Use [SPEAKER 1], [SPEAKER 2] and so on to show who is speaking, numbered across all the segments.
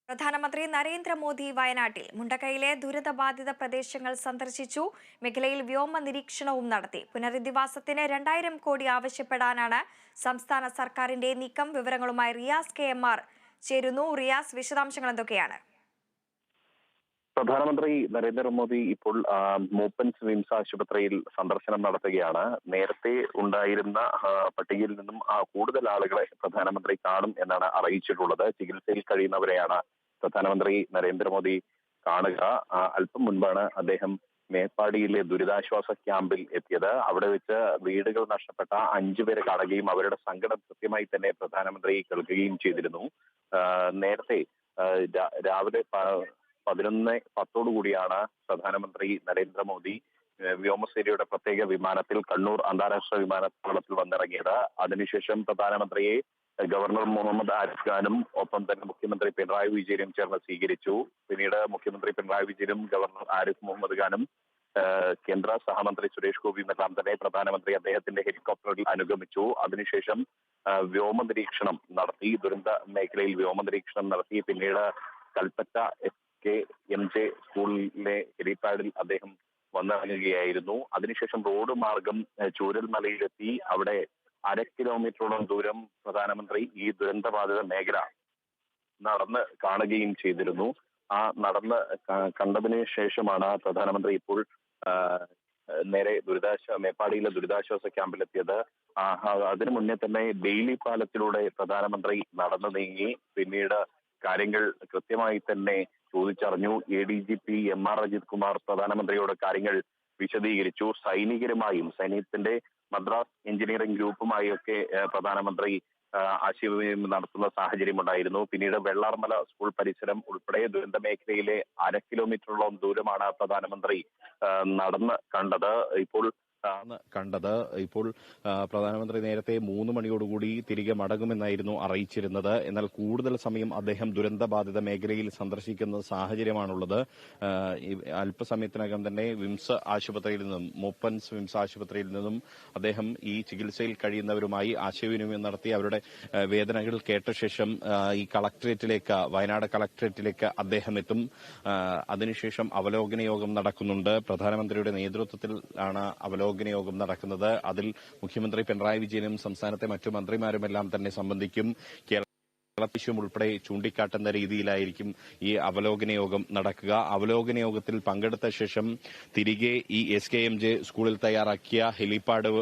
[SPEAKER 1] പ്രധാനമന്ത്രി നരേന്ദ്രമോദി വയനാട്ടിൽ മുണ്ടക്കയിലെ ദുരിതബാധിത പ്രദേശങ്ങൾ സന്ദർശിച്ചു. മേഖലയിൽ വ്യോമ നിരീക്ഷണവും നടത്തി. പുനരധിവാസത്തിന് 2000 കോടി ആവശ്യപ്പെടാനാണ് സംസ്ഥാന സർക്കാരിന്റെ നീക്കം. വിവരങ്ങളുമായി റിയാസ് KMR ചേരുന്നു. റിയാസ്, വിശദാംശങ്ങൾ എന്തൊക്കെയാണ്?
[SPEAKER 2] പ്രധാനമന്ത്രി നരേന്ദ്രമോദി ഇപ്പോൾ മൂപ്പൻസ് വിംസ് ആശുപത്രിയിൽ സന്ദർശനം നടത്തുകയാണ്. നേരത്തെ ഉണ്ടായിരുന്ന പട്ടികയിൽ നിന്നും കൂടുതൽ ആളുകളെ പ്രധാനമന്ത്രി കാണും എന്നാണ് അറിയിച്ചിട്ടുള്ളത്. ചികിത്സയിൽ കഴിയുന്നവരെയാണ് പ്രധാനമന്ത്രി നരേന്ദ്രമോദി കാണുക. അല്പം മുൻപാണ് അദ്ദേഹം മേപ്പാടിയിലെ ദുരിതാശ്വാസ ക്യാമ്പിൽ എത്തിയത്. അവിടെ വെച്ച് വീടുകൾ നഷ്ടപ്പെട്ട 5 പേരെ കാണുകയും അവരുടെ സങ്കടം കൃത്യമായി തന്നെ പ്രധാനമന്ത്രി കേൾക്കുകയും ചെയ്തിരുന്നു. നേരത്തെ രാവിലെ 11:10 കൂടിയാണ് പ്രധാനമന്ത്രി നരേന്ദ്രമോദി വ്യോമസേനയുടെ പ്രത്യേക വിമാനത്തിൽ കണ്ണൂർ അന്താരാഷ്ട്ര വിമാനത്താവളത്തിൽ വന്നിറങ്ങിയത്. അതിനുശേഷം പ്രധാനമന്ത്രിയെ ഗവർണർ മുഹമ്മദ് ആരിഫ് ഖാനും ഒപ്പം തന്നെ മുഖ്യമന്ത്രി പിണറായി വിജയനും ചേർന്ന് സ്വീകരിച്ചു. പിന്നീട് മുഖ്യമന്ത്രി പിണറായി വിജയനും ഗവർണർ ആരിഫ് മുഹമ്മദ് ഖാനും കേന്ദ്ര സഹമന്ത്രി സുരേഷ് ഗോപിയുമെല്ലാം തന്നെ പ്രധാനമന്ത്രി അദ്ദേഹത്തിന്റെ ഹെലികോപ്റ്ററിൽ അനുഗമിച്ചു. അതിനുശേഷം വ്യോമ നിരീക്ഷണം നടത്തി. ദുരന്ത മേഖലയിൽ വ്യോമ നിരീക്ഷണം നടത്തി. പിന്നീട് കൽപ്പറ്റ SKMJ സ്കൂളിലെ ഹെലിപാഡിൽ അദ്ദേഹം വന്നിറങ്ങുകയായിരുന്നു. അതിനുശേഷം റോഡ് മാർഗം ചൂരൽമലയിലെത്തി. അവിടെ 1/2 കിലോമീറ്ററോളം ദൂരം പ്രധാനമന്ത്രി ഈ ദുരന്തബാധിത മേഖല നടന്ന് കാണുകയും ചെയ്തിരുന്നു. നടന്ന് കണ്ടതിന് ശേഷമാണ് പ്രധാനമന്ത്രി ഇപ്പോൾ നേരെ മേപ്പാടിയിലെ ദുരിതാശ്വാസ ക്യാമ്പിലെത്തിയത്. അതിനു മുന്നേ തന്നെ ബെയിലി പാലത്തിലൂടെ പ്രധാനമന്ത്രി നടന്നു നീങ്ങി. പിന്നീട് കാര്യങ്ങൾ കൃത്യമായി തന്നെ ചോദിച്ചറിഞ്ഞു. ADGP MR അജിത് കുമാർ പ്രധാനമന്ത്രിയോട് കാര്യങ്ങൾ വിശദീകരിച്ചു. സൈനികരുമായും സൈന്യത്തിന്റെ മദ്രാസ് എഞ്ചിനീയറിംഗ് ഗ്രൂപ്പുമായും ഒക്കെ പ്രധാനമന്ത്രി ആശയവിനിമയം നടത്തുന്ന സാഹചര്യമുണ്ടായിരുന്നു. പിന്നീട് വെള്ളാർമല സ്കൂൾ പരിസരം ഉൾപ്പെടെ ദുരന്ത മേഖലയിലെ 1/2 കിലോമീറ്ററോളം ദൂരമാണ് പ്രധാനമന്ത്രി നടന്ന് കണ്ടത്. ഇപ്പോൾ പ്രധാനമന്ത്രി നേരത്തെ 3 മണിയോടുകൂടി തിരികെ മടങ്ങുമെന്നായിരുന്നു അറിയിച്ചിരുന്നത്. എന്നാൽ കൂടുതൽ സമയം അദ്ദേഹം ദുരന്തബാധിത മേഖലയിൽ സന്ദർശിക്കുന്ന സാഹചര്യമാണുള്ളത്. അല്പസമയത്തിനകം തന്നെ മൂപ്പൻസ് വിംസ് ആശുപത്രിയിൽ നിന്നും അദ്ദേഹം ഈ ചികിത്സയിൽ കഴിയുന്നവരുമായി ആശയവിനിമയം നടത്തി അവരുടെ വേദനകൾ കേട്ട ശേഷം ഈ വയനാട് കളക്ടറേറ്റിലേക്ക് അദ്ദേഹം എത്തും. അതിനുശേഷം അവലോകന യോഗം നടക്കുന്നുണ്ട്. പ്രധാനമന്ത്രിയുടെ നേതൃത്വത്തിൽ ആണ് അവലോകന യോഗം നടക്കുന്നത്. അതിൽ മുഖ്യമന്ത്രി പിണറായി വിജയനും സംസ്ഥാനത്തെ മറ്റു മന്ത്രിമാരുമെല്ലാം തന്നെ സംബന്ധിക്കും. കേരളത്തിശ്യം ഉൾപ്പെടെ ചൂണ്ടിക്കാട്ടുന്ന രീതിയിലായിരിക്കും ഈ അവലോകന യോഗം നടക്കുക. അവലോകന യോഗത്തിൽ പങ്കെടുത്ത ശേഷം തിരികെ ഈ SKMJ സ്കൂളിൽ തയ്യാറാക്കിയ ഹെലിപാഡിൽ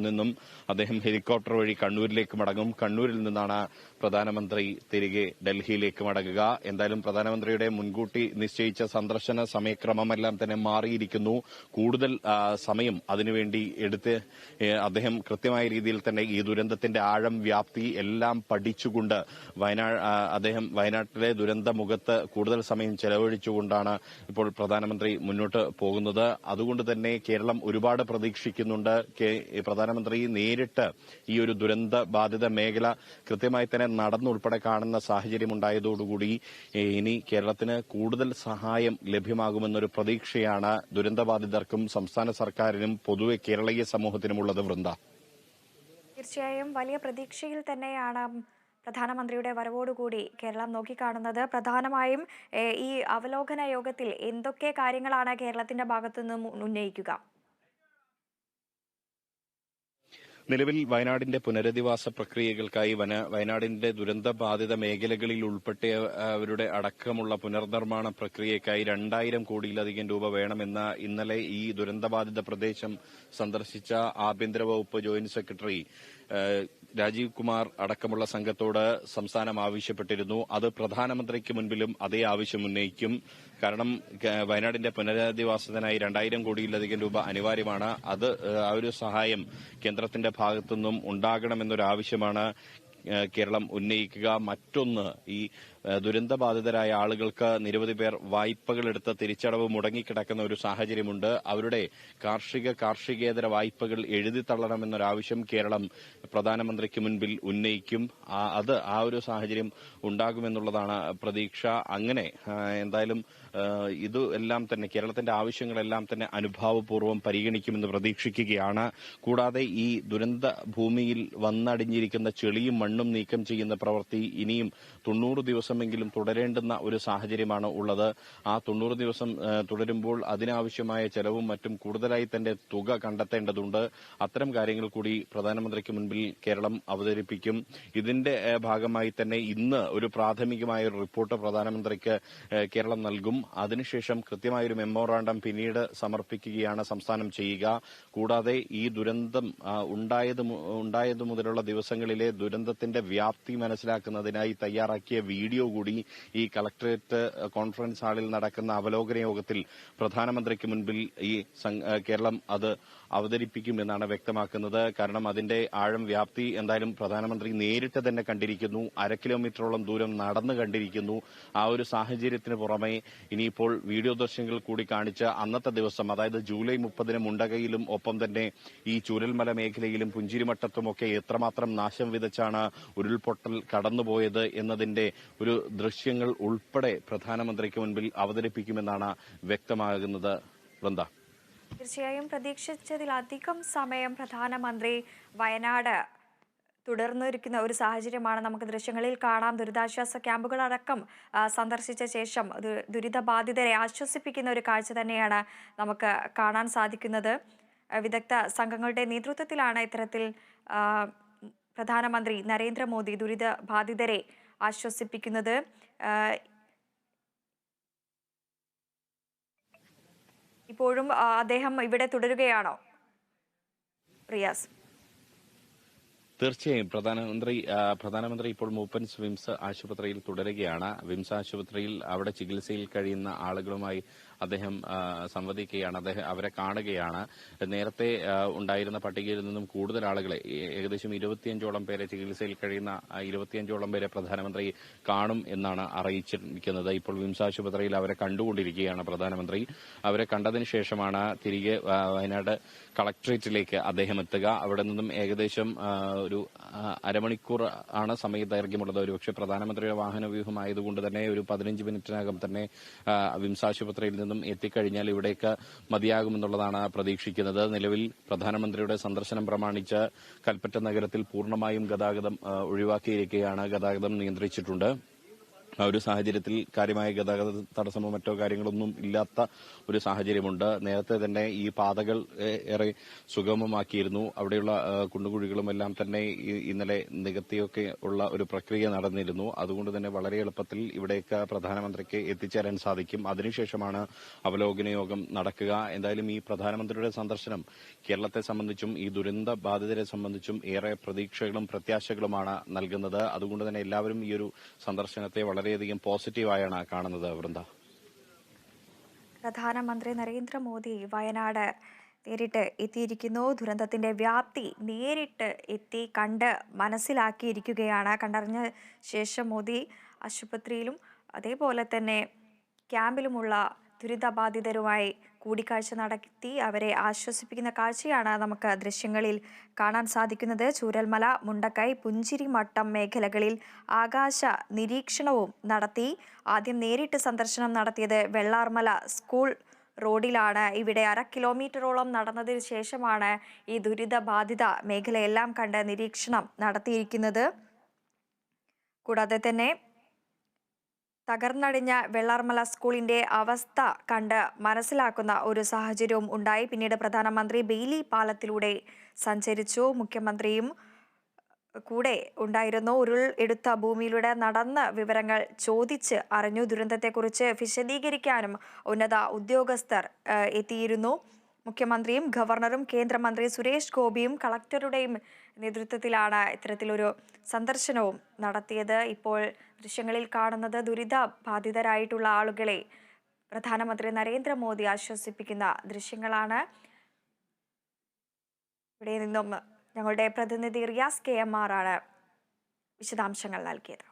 [SPEAKER 2] നിന്നും അദ്ദേഹം ഹെലികോപ്റ്റർ വഴി കണ്ണൂരിലേക്ക് മടങ്ങും. കണ്ണൂരിൽ നിന്നാണ് പ്രധാനമന്ത്രി തിരികെ ഡൽഹിയിലേക്ക് മടങ്ങുക. എന്തായാലും പ്രധാനമന്ത്രിയുടെ മുൻകൂട്ടി നിശ്ചയിച്ച സന്ദർശന സമയക്രമമെല്ലാം തന്നെ മാറിയിരിക്കുന്നു. കൂടുതൽ സമയം അതിനുവേണ്ടി എടുത്ത് അദ്ദേഹം കൃത്യമായ രീതിയിൽ തന്നെ ഈ ദുരന്തത്തിന്റെ ആഴം, വ്യാപ്തി എല്ലാം പഠിച്ചുകൊണ്ട് അദ്ദേഹം വയനാട്ടിലെ ദുരന്തമുഖത്ത് കൂടുതൽ സമയം ചെലവഴിച്ചുകൊണ്ടാണ് ഇപ്പോൾ പ്രധാനമന്ത്രി മുന്നോട്ട് പോകുന്നത്. അതുകൊണ്ട് തന്നെ കേരളം ഒരുപാട് പ്രതീക്ഷിക്കുന്നുണ്ട്. പ്രധാനമന്ത്രി നേരിട്ട് ഈ ഒരു ദുരന്ത ബാധിത മേഖല കൃത്യമായി തന്നെ നടന്നുൾപ്പെടെ കാണുന്ന സാഹചര്യമുണ്ടായതോടുകൂടി ഇനി കേരളത്തിന് കൂടുതൽ സഹായം ലഭ്യമാകുമെന്നൊരു പ്രതീക്ഷയാണ് ദുരന്തബാധിതർക്കും സംസ്ഥാന സർക്കാരിനും പൊതുവെ കേരളീയ സമൂഹത്തിനുമുള്ളത്. വൃന്ദ,
[SPEAKER 1] തീർച്ചയായും വലിയ പ്രതീക്ഷയിൽ തന്നെയാണ് പ്രധാനമന്ത്രിയുടെ വരവോടുകൂടി കേരളം നോക്കിക്കാണുന്നത്. പ്രധാനമായും ഈ അവലോകന യോഗത്തിൽ എന്തൊക്കെ കാര്യങ്ങളാണ് കേരളത്തിന്റെ ഭാഗത്തുനിന്നും ഉന്നയിക്കുക?
[SPEAKER 2] നിലവിൽ വയനാടിന്റെ പുനരധിവാസ പ്രക്രിയകൾക്കായി വയനാടിന്റെ ദുരന്തബാധിത മേഖലകളിൽ ഉൾപ്പെട്ടവരുടെ അടക്കമുള്ള പുനർനിർമ്മാണ പ്രക്രിയയ്ക്കായി 2000 കോടിയിലധികം രൂപ വേണമെന്ന് ഇന്നലെ ഈ ദുരന്തബാധിത പ്രദേശം സന്ദർശിച്ച ആഭ്യന്തര വകുപ്പ് ജോയിന്റ് സെക്രട്ടറി രാജീവ് കുമാർ അടക്കമുള്ള സംഘത്തോട് സംസ്ഥാനം ആവശ്യപ്പെട്ടിരുന്നു. അത് പ്രധാനമന്ത്രിക്ക് മുൻപിലും അതേ ആവശ്യം ഉന്നയിക്കും. കാരണം വയനാടിന്റെ പുനരധിവാസത്തിനായി 2000 കോടിയിലധികം രൂപ അനിവാര്യമാണ്. ആ ഒരു സഹായം കേന്ദ്രത്തിന്റെ ഭാഗത്തുനിന്നും ഉണ്ടാകണമെന്നൊരാവശ്യമാണ് കേരളം ഉന്നയിക്കുക. മറ്റൊന്ന്, ഈ ദുരന്തബാധിതരായ ആളുകൾക്ക് നിരവധി പേർ വായ്പകൾ എടുത്ത് തിരിച്ചടവ് മുടങ്ങിക്കിടക്കുന്ന ഒരു സാഹചര്യമുണ്ട്. അവരുടെ കാർഷികേതര വായ്പകൾ എഴുതിത്തള്ളണമെന്നൊരാവശ്യം കേരളം പ്രധാനമന്ത്രിക്ക് മുൻപിൽ ഉന്നയിക്കും. ആ ഒരു സാഹചര്യം ഉണ്ടാകുമെന്നുള്ളതാണ് പ്രതീക്ഷ. അങ്ങനെ എന്തായാലും ഇതെല്ലാം തന്നെ കേരളത്തിന്റെ ആവശ്യങ്ങളെല്ലാം തന്നെ അനുഭാവപൂർവ്വം പരിഗണിക്കുമെന്ന് പ്രതീക്ഷിക്കുകയാണ്. കൂടാതെ ഈ ദുരന്ത ഭൂമിയിൽ വന്നടിഞ്ഞിരിക്കുന്ന ചെളിയും മണ്ണും
[SPEAKER 3] മണ്ണും നീക്കം ചെയ്യുന്ന പ്രവൃത്തി ഇനിയും 90 ദിവസമെങ്കിലും തുടരേണ്ടുന്ന ഒരു സാഹചര്യമാണ് ഉള്ളത്. ആ 90 ദിവസം തുടരുമ്പോൾ അതിനാവശ്യമായ ചെലവും മറ്റും കൂടുതലായി തന്നെ തുക കണ്ടെത്തേണ്ടതുണ്ട്. അത്തരം കാര്യങ്ങൾ കൂടി പ്രധാനമന്ത്രിക്ക് മുൻപിൽ കേരളം അവതരിപ്പിക്കും. ഇതിന്റെ ഭാഗമായി തന്നെ ഇന്ന് ഒരു പ്രാഥമികമായ ഒരു റിപ്പോർട്ട് പ്രധാനമന്ത്രിക്ക് കേരളം നൽകും. അതിനുശേഷം കൃത്യമായൊരു മെമ്മോറാണ്ടം പിന്നീട് സമർപ്പിക്കുകയാണ് സംസ്ഥാനം ചെയ്യുക. കൂടാതെ ഈ ദുരന്തം ഉണ്ടായതു മുതലുള്ള ദിവസങ്ങളിലെ ദുരന്തത്തിന്റെ വ്യാപ്തി മനസ്സിലാക്കുന്നതിനായി തയ്യാറാക്കിയ വീഡിയോ കൂടി ഈ കളക്ടറേറ്റ് കോൺഫറൻസ് ഹാളിൽ നടക്കുന്ന അവലോകന യോഗത്തിൽ പ്രധാനമന്ത്രിക്ക് മുൻപിൽ ഈ കേരളം അത് അവതരിപ്പിക്കുമെന്നാണ് വ്യക്തമാക്കുന്നത്. കാരണം അതിന്റെ ആഴം വ്യാപ്തി എന്തായാലും പ്രധാനമന്ത്രി നേരിട്ട് തന്നെ കണ്ടിരിക്കുന്നു. 1/2 കിലോമീറ്ററോളം ദൂരം നടന്നു കണ്ടിരിക്കുന്നു. ആ ഒരു സാഹചര്യത്തിന് പുറമെ ഇനിയിപ്പോൾ വീഡിയോ ദൃശ്യങ്ങൾ കൂടി കാണിച്ച് അന്നത്തെ ദിവസം, അതായത് ജൂലൈ 30 മുണ്ടകയിലും ഒപ്പം തന്നെ ഈ ചൂരൽമല മേഖലയിലും പുഞ്ചിരിമട്ടത്തുമൊക്കെ എത്രമാത്രം നാശം വിതച്ചാണ് ഉരുൾപൊട്ടൽ കടന്നുപോയത് എന്നതിന്റെ ഒരു ദൃശ്യങ്ങൾ ഉൾപ്പെടെ പ്രധാനമന്ത്രിക്ക് മുൻപിൽ അവതരിപ്പിക്കുമെന്നാണ് വ്യക്തമാകുന്നത്. വൃന്ദ,
[SPEAKER 1] തീർച്ചയായും പ്രതീക്ഷിച്ചതിലധികം സമയം പ്രധാനമന്ത്രി വയനാട് തുടർന്നിരിക്കുന്ന ഒരു സാഹചര്യമാണ് നമുക്ക് ദൃശ്യങ്ങളിൽ കാണാം. ദുരിതാശ്വാസ ക്യാമ്പുകളടക്കം സന്ദർശിച്ച ശേഷം ദുരിതബാധിതരെ ആശ്വസിപ്പിക്കുന്ന ഒരു കാഴ്ച തന്നെയാണ് നമുക്ക് കാണാൻ സാധിക്കുന്നത്. വിദഗ്ധ സംഘങ്ങളുടെ നേതൃത്വത്തിലാണ് ഇത്തരത്തിൽ പ്രധാനമന്ത്രി നരേന്ദ്രമോദി ദുരിതബാധിതരെ ആശ്വസിപ്പിക്കുന്നത്. ഇപ്പോഴും അദ്ദേഹം ഇവിടെ തുടരുകയാണോ റിയാസ്?
[SPEAKER 3] തീർച്ചയായും പ്രധാനമന്ത്രി ഇപ്പോൾ മൂപ്പൻസ് വിംസ് ആശുപത്രിയിൽ തുടരുകയാണ്. വിംസ് ആശുപത്രിയിൽ അവിടെ ചികിത്സയിൽ കഴിയുന്ന ആളുകളുമായി അദ്ദേഹം സംവദിക്കുകയാണ്, അവരെ കാണുകയാണ്. നേരത്തെ ഉണ്ടായിരുന്ന പട്ടികയിൽ നിന്നും കൂടുതൽ ആളുകളെ, ഏകദേശം 25ഓളം പേരെ, ചികിത്സയിൽ കഴിയുന്ന 25ഓളം പേരെ പ്രധാനമന്ത്രി കാണും എന്നാണ് അറിയിച്ചിരിക്കുന്നത്. ഇപ്പോൾ വിംസ് ആശുപത്രിയിൽ അവരെ കണ്ടുകൊണ്ടിരിക്കുകയാണ് പ്രധാനമന്ത്രി. അവരെ കണ്ടതിന് ശേഷമാണ് തിരികെ വയനാട് കളക്ടറേറ്റിലേക്ക് അദ്ദേഹം എത്തുക. അവിടെ നിന്നും ഏകദേശം ഒരു അരമണിക്കൂർ ആണ് സമയദൈർഘ്യമുള്ളത്. ഒരുപക്ഷെ പ്രധാനമന്ത്രിയുടെ വാഹനവ്യൂഹം ആയതുകൊണ്ട് തന്നെ ഒരു 15 മിനിറ്റിനകം തന്നെ വിംസ് ആശുപത്രിയിൽ നിന്നും എത്തിക്കഴിഞ്ഞാൽ ഇവിടേക്ക് മതിയാകുമെന്നുള്ളതാണ് പ്രതീക്ഷിക്കുന്നത്. നിലവിൽ പ്രധാനമന്ത്രിയുടെ സന്ദർശനം പ്രമാണിച്ച് കൽപ്പറ്റ നഗരത്തിൽ പൂർണ്ണമായും ഗതാഗതം ഒഴിവാക്കിയിരിക്കുകയാണ്. ഗതാഗതം നിയന്ത്രിച്ചിട്ടുണ്ട്. ഒരു സാഹചര്യത്തിൽ കാര്യമായ ഗതാഗത തടസ്സമോ മറ്റോ കാര്യങ്ങളൊന്നും ഇല്ലാത്ത ഒരു സാഹചര്യമുണ്ട്. നേരത്തെ തന്നെ ഈ പാതകൾ ഏറെ സുഗമമാക്കിയിരുന്നു. അവിടെയുള്ള കുണ്ടുകുഴികളും എല്ലാം തന്നെ ഇന്നലെ നികത്തിയൊക്കെ ഉള്ള ഒരു പ്രക്രിയ നടന്നിരുന്നു. അതുകൊണ്ട് തന്നെ വളരെ എളുപ്പത്തിൽ ഇവിടേക്ക് പ്രധാനമന്ത്രിക്ക് എത്തിച്ചേരാൻ സാധിക്കും. അതിനുശേഷമാണ് അവലോകന യോഗം നടക്കുക. എന്തായാലും ഈ പ്രധാനമന്ത്രിയുടെ സന്ദർശനം കേരളത്തെ സംബന്ധിച്ചും ഈ ദുരന്ത ബാധിതരെ സംബന്ധിച്ചും ഏറെ പ്രതീക്ഷകളും പ്രത്യാശകളുമാണ് നൽകുന്നത്. അതുകൊണ്ട് തന്നെ എല്ലാവരും ഈ ഒരു സന്ദർശനത്തെ വളരെയധികം പോസിറ്റീവായാണ് കാണുന്നത്. വൃന്ദ,
[SPEAKER 1] പ്രധാനമന്ത്രി നരേന്ദ്രമോദി വയനാട് നേരിട്ട് എത്തിയിരിക്കുന്നു. ദുരന്തത്തിന്റെ വ്യാപ്തി നേരിട്ട് എത്തി കണ്ട് മനസ്സിലാക്കിയിരിക്കുകയാണ്. കണ്ടറിഞ്ഞ ശേഷം മോദി ആശുപത്രിയിലും അതേപോലെ തന്നെ ക്യാമ്പിലുമുള്ള ദുരിതബാധിതരുമായി കൂടിക്കാഴ്ച നടത്തി അവരെ ആശ്വസിപ്പിക്കുന്ന കാഴ്ചയാണ് നമുക്ക് ദൃശ്യങ്ങളിൽ കാണാൻ സാധിക്കുന്നത്. ചൂരൽമല, മുണ്ടക്കൈ, പുഞ്ചിരിമട്ടം മേഖലകളിൽ ആകാശ നിരീക്ഷണവും നടത്തി. ആദ്യം നേരിട്ട് സന്ദർശനം നടത്തിയത് വെള്ളാർമല സ്കൂൾ റോഡിലാണ്. ഇവിടെ 1/2 കിലോമീറ്ററോളം നടന്നതിന് ശേഷമാണ് ഈ ദുരിതബാധിത മേഖലയെല്ലാം കണ്ട് നിരീക്ഷണം നടത്തിയിരിക്കുന്നത്. കൂടാതെ തന്നെ തകർന്നടിഞ്ഞ വെള്ളാർമല സ്കൂളിന്റെ അവസ്ഥ കണ്ട് മനസ്സിലാക്കുന്ന ഒരു സാഹചര്യവും ഉണ്ടായി. പിന്നീട് പ്രധാനമന്ത്രി ബെയിലി പാലത്തിലൂടെ സഞ്ചരിച്ചു. മുഖ്യമന്ത്രിയും കൂടെ ഉണ്ടായിരുന്നു. ഉരുൾ എടുത്ത ഭൂമിയിലൂടെ നടന്ന് വിവരങ്ങൾ ചോദിച്ച് അറിഞ്ഞു. ദുരന്തത്തെക്കുറിച്ച് വിശദീകരിക്കാനും ഉന്നത ഉദ്യോഗസ്ഥർ എത്തിയിരുന്നു. മുഖ്യമന്ത്രിയും ഗവർണറും കേന്ദ്രമന്ത്രി സുരേഷ് ഗോപിയും കളക്ടറുടെയും നേതൃത്വത്തിലാണ് ഇത്തരത്തിലൊരു സന്ദർശനവും നടത്തിയത്. ഇപ്പോൾ ദൃശ്യങ്ങളിൽ കാണുന്നത് ദുരിതബാധിതരായിട്ടുള്ള ആളുകളെ പ്രധാനമന്ത്രി നരേന്ദ്രമോദി ആശ്വസിപ്പിക്കുന്ന ദൃശ്യങ്ങളാണ്. ഇവിടെ നിന്നും ഞങ്ങളുടെ പ്രതിനിധി റിയാസ് KMR ആണ് വിശദാംശങ്ങൾ നൽകിയത്.